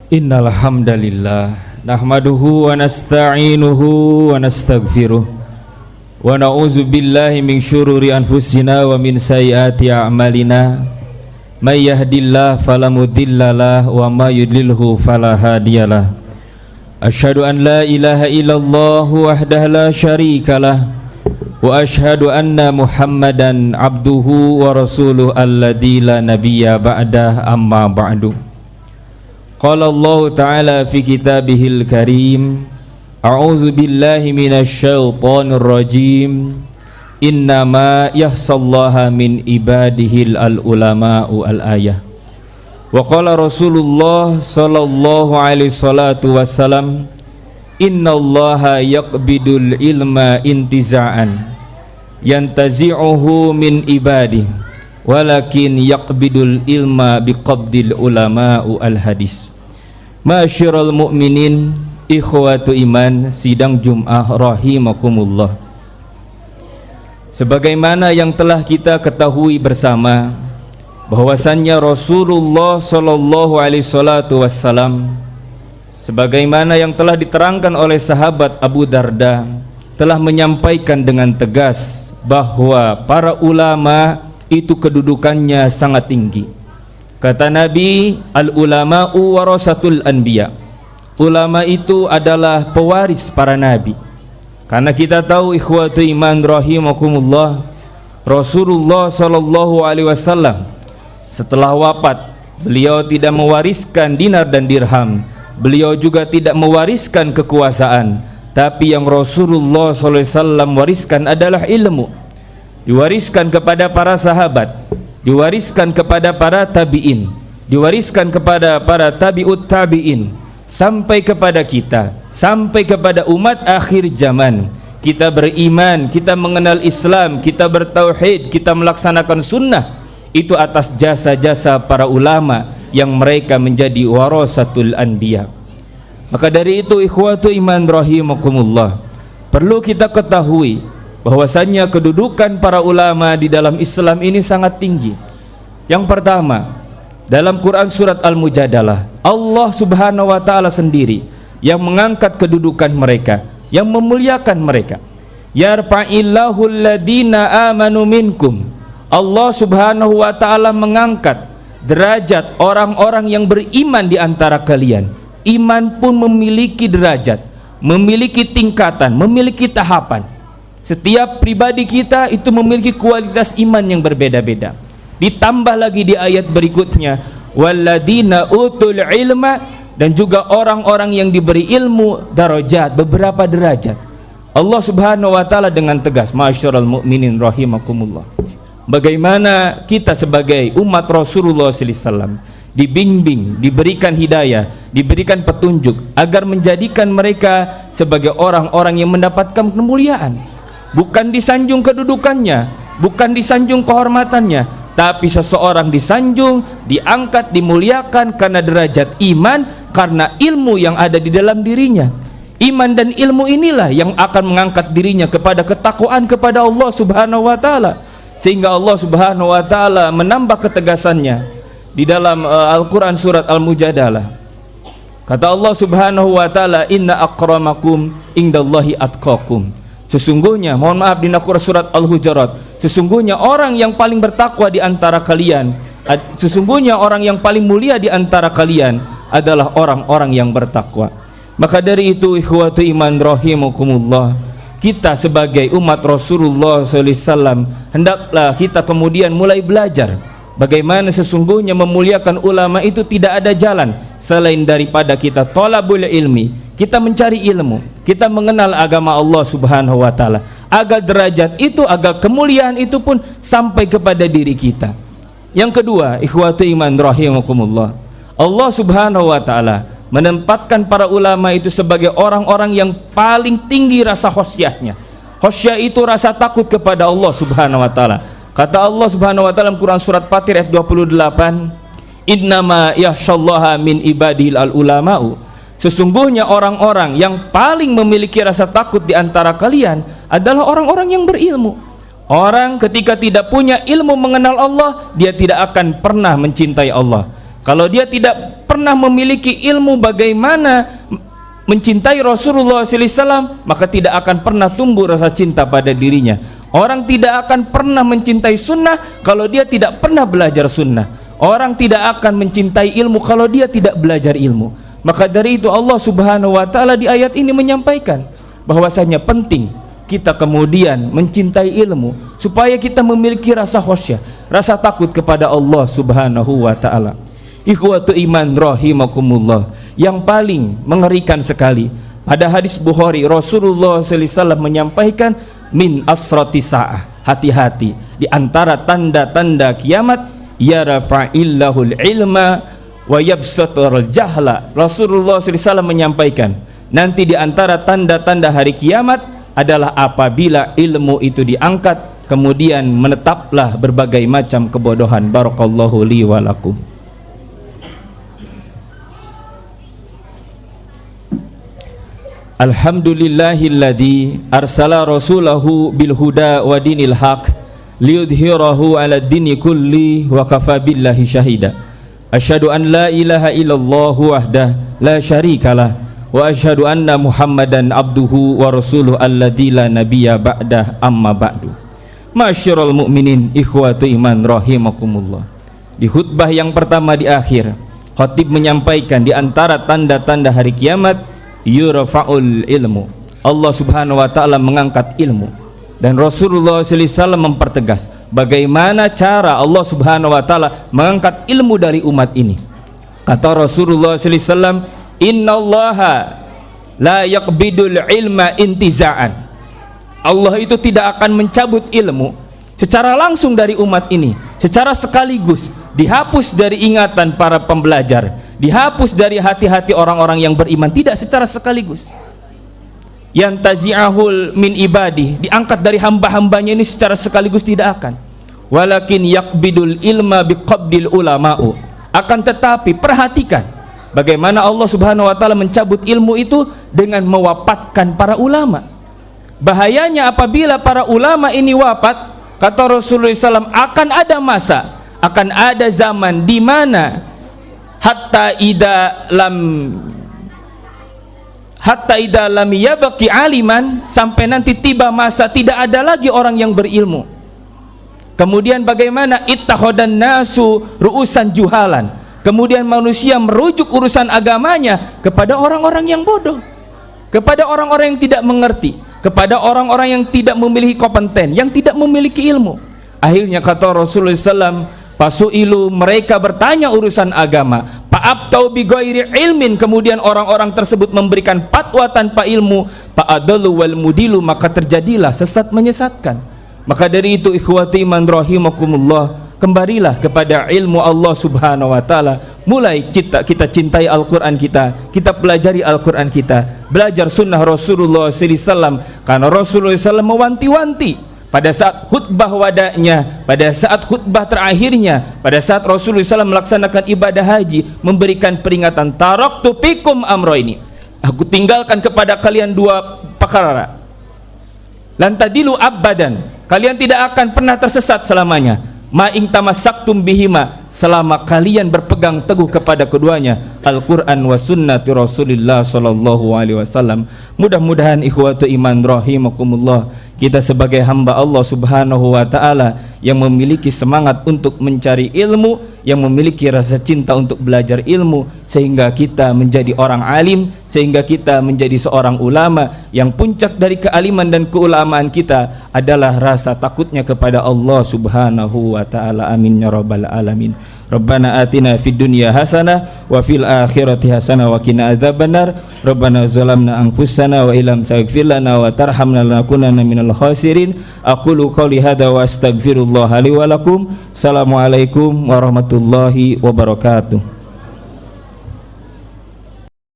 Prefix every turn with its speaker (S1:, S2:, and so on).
S1: Innal hamdalillah nahmaduhu wa nasta'inuhu wa nastaghfiruh wa na'udzu billahi min syururi anfusina wa min sayyiati a'malina may yahdihillahu fala mudhillalah wa may yudlilhu fala hadiyalah. Asyhadu an la ilaha illallah wahdahu la syarikalah wa asyhadu anna Muhammadan abduhu wa rasuluhu alladzi la nabiyya ba'dah, amma ba'du. Qala Allah Ta'ala fi kitabihil karim, a'udzu billahi minasy syaithanir rajim, innama yahsallaha min ibadihil ulama'u al-ayah. Wa qala Rasulullah sallallahu alaihi salatu wassalam, innallaha yaqbidul ilma intiza'an yantazi'uhu min ibadih walakin yaqbidul ilma biqabdil ulama'u al-hadis. Ma'asyiral mu'minin, ikhwatu iman, sidang Jum'ah rahimakumullah. Sebagaimana yang telah kita ketahui bersama bahwasannya Rasulullah sallallahu alaihi salatu wassalam, sebagaimana yang telah diterangkan oleh sahabat Abu Darda, telah menyampaikan dengan tegas bahwa para ulama itu kedudukannya sangat tinggi. Kata Nabi, al-ulama'u warasatul anbiya, ulama itu adalah pewaris para nabi. Karena kita tahu ikhwatu iman rahimakumullah, Rasulullah sallallahu alaihi wasallam setelah wafat, beliau tidak mewariskan dinar dan dirham, beliau juga tidak mewariskan kekuasaan, tapi yang Rasulullah sallallahu alaihi wasallam wariskan adalah ilmu. Diwariskan kepada para sahabat, diwariskan kepada para tabi'in, diwariskan kepada para tabi'ut tabi'in, sampai kepada kita, sampai kepada umat akhir zaman. Kita beriman, kita mengenal Islam, kita bertauhid, kita melaksanakan sunnah, itu atas jasa-jasa para ulama yang mereka menjadi warasatul anbiya. Maka dari itu ikhwatu iman rahimakumullah, perlu kita ketahui bahwasannya kedudukan para ulama di dalam Islam ini sangat tinggi. Yang pertama, dalam Quran surat Al-Mujadalah, Allah subhanahu wa ta'ala sendiri yang mengangkat kedudukan mereka, yang memuliakan mereka. Yarfa'illahu alladhina amanu minkum, Allah subhanahu wa ta'ala mengangkat derajat orang-orang yang beriman di antara kalian. Iman pun memiliki derajat, memiliki tingkatan, memiliki tahapan. Setiap pribadi kita itu memiliki kualitas iman yang berbeda-beda. Ditambah lagi di ayat berikutnya, walladzina utul ilma, dan juga orang-orang yang diberi ilmu darajat, beberapa derajat. Allah subhanahu wa ta'ala dengan tegas, ma'asyiral mu'minin rahimakumullah, bagaimana kita sebagai umat Rasulullah sallallahu alaihi wasallam dibimbing, diberikan hidayah, diberikan petunjuk agar menjadikan mereka sebagai orang-orang yang mendapatkan kemuliaan. Bukan disanjung kedudukannya, bukan disanjung kehormatannya, tapi seseorang disanjung, diangkat, dimuliakan karena derajat iman, karena ilmu yang ada di dalam dirinya. Iman dan ilmu inilah yang akan mengangkat dirinya kepada ketakwaan kepada Allah subhanahu wa ta'ala, sehingga Allah subhanahu wa ta'ala menambah ketegasannya di dalam Al-Quran surat Al-Mujadalah. Kata Allah subhanahu wa ta'ala, inna akramakum indallahi atqakum. Sesungguhnya, mohon maaf, di surat Al-Hujurat, sesungguhnya orang yang paling bertakwa di antara kalian, sesungguhnya orang yang paling mulia di antara kalian adalah orang-orang yang bertakwa. Maka dari itu ikhwatu iman rahimakumullah, kita sebagai umat Rasulullah sallallahu alaihi wasallam hendaklah kita kemudian mulai belajar bagaimana sesungguhnya memuliakan ulama itu tidak ada jalan selain daripada kita thalabul ilmi, kita mencari ilmu, kita mengenal agama Allah subhanahu wa ta'ala, agar derajat itu, agar kemuliaan itu pun sampai kepada diri kita. Yang kedua ikhwatu iman rahimakumullah, Allah subhanahu wa ta'ala menempatkan para ulama itu sebagai orang-orang yang paling tinggi rasa khosyahnya. Khosyah itu rasa takut kepada Allah subhanahu wa ta'ala. Kata Allah subhanahu wa ta'ala dalam Quran surat Fatir ayat 28, innama yahsyallaha min ibadihil ulama'u, sesungguhnya orang-orang yang paling memiliki rasa takut di antara kalian adalah orang-orang yang berilmu. Orang ketika tidak punya ilmu mengenal Allah, dia tidak akan pernah mencintai Allah. kalau dia tidak pernah memiliki ilmu bagaimana mencintai Rasulullah SAW, maka tidak akan pernah tumbuh rasa cinta pada dirinya. Orang tidak akan pernah mencintai sunnah kalau dia tidak pernah belajar sunnah. Orang tidak akan mencintai ilmu kalau dia tidak belajar ilmu. Maka dari itu Allah Subhanahu wa Ta'ala di ayat ini menyampaikan bahwasanya penting kita kemudian mencintai ilmu supaya kita memiliki rasa khasyah, rasa takut kepada Allah Subhanahu wa Ta'ala. Ikhwatu iman rahimakumullah, yang paling mengerikan sekali pada hadis Bukhari, Rasulullah SAW menyampaikan min asrati sa'ah, hati-hati di antara tanda-tanda kiamat, yarafa'illahul ilma wa yabsatul jahla. Rasulullah SAW menyampaikan nanti di antara tanda-tanda hari kiamat adalah apabila ilmu itu diangkat, kemudian menetaplah berbagai macam kebodohan. Barakallahu li wa lakum. Alhamdulillahilladzi arsala rasulahu bil huda wa dinil haq liyudhhirahu 'ala dini kulli wa kafa billahi syahida. Asyhadu an la ilaha illallah wahdah la syarikalah wa asyhadu anna Muhammadan abduhu wa rasuluhu alladzi la nabiyya ba'dah, amma ba'du. Masyarul mu'minin, ikhwatu iman rahimakumullah. Di khutbah yang pertama di akhir, khatib menyampaikan di antara tanda-tanda hari kiamat yurfa'ul ilmu, Allah Subhanahu wa Ta'ala mengangkat ilmu. Dan Rasulullah SAW mempertegas bagaimana cara Allah Subhanahu wa Ta'ala mengangkat ilmu dari umat ini. Kata Rasulullah SAW, innallaha la yaqbidul ilma intiza'an. Allah itu tidak akan mencabut ilmu secara langsung dari umat ini, secara sekaligus dihapus dari ingatan para pembelajar, dihapus dari hati-hati orang-orang yang beriman, tidak secara sekaligus. Yantazi'ahul min ibadi, diangkat dari hamba-hambanya ini secara sekaligus tidak akan. Walakin yaqbidul ilma biqabdil ulama'u, akan tetapi perhatikan bagaimana Allah Subhanahu wa Ta'ala mencabut ilmu itu dengan mewafatkan para ulama. Bahayanya apabila para ulama ini wafat, kata Rasulullah SAW, akan ada masa, akan ada zaman di mana hatta idza lam yabqi aliman, sampai nanti tiba masa tidak ada lagi orang yang berilmu. Kemudian bagaimana ittakhadhan nasu ru'usan juhalan, kemudian manusia merujuk urusan agamanya kepada orang-orang yang bodoh, kepada orang-orang yang tidak mengerti, kepada orang-orang yang tidak memiliki kompeten, yang tidak memiliki ilmu. Akhirnya kata Rasulullah SAW, pasuilu, mereka bertanya urusan agama, fa'abtau bi ghairi ilmin, kemudian orang-orang tersebut memberikan fatwa tanpa ilmu, fa'adallu wal mudilu, maka terjadilah sesat menyesatkan. Maka dari itu ikhwati iman rahimakumullah, kembalilah kepada ilmu Allah Subhanahu wa Ta'ala. Mulai kita cintai Al-Quran kita pelajari Al-Quran kita, belajar sunnah Rasulullah SAW, karena Rasulullah SAW mewanti-wanti pada saat khutbah wada'nya, pada saat khutbah terakhirnya, pada saat Rasulullah SAW melaksanakan ibadah haji, memberikan peringatan, taraktu fikum amroini, aku tinggalkan kepada kalian dua perkara, lan tadilu abadan, kalian tidak akan pernah tersesat selamanya, ma ing tamassaktum bihima, selama kalian berpegang teguh kepada keduanya, Al-Quran wa sunnati Rasulullah sallallahu alaihi wasallam. Mudah-mudahan ikhwatu iman rahimakumullah, kita sebagai hamba Allah Subhanahu wa Ta'ala yang memiliki semangat untuk mencari ilmu, yang memiliki rasa cinta untuk belajar ilmu, sehingga kita menjadi orang alim, sehingga kita menjadi seorang ulama, yang puncak dari kealiman dan keulamaan kita adalah rasa takutnya kepada Allah Subhanahu wa Ta'ala. Amin ya rabbal alamin. Rabbana atina fid dunya hasanah wa fil akhirati hasanah wa qina adzabannar. Rabbana zalamna anfusana wa illam taghfir lana wa tarhamna lanakunanna minal khasirin. Aqulu qouli hadza wa astaghfirullah li wa lakum. Assalamualaikum warahmatullahi wabarakatuh.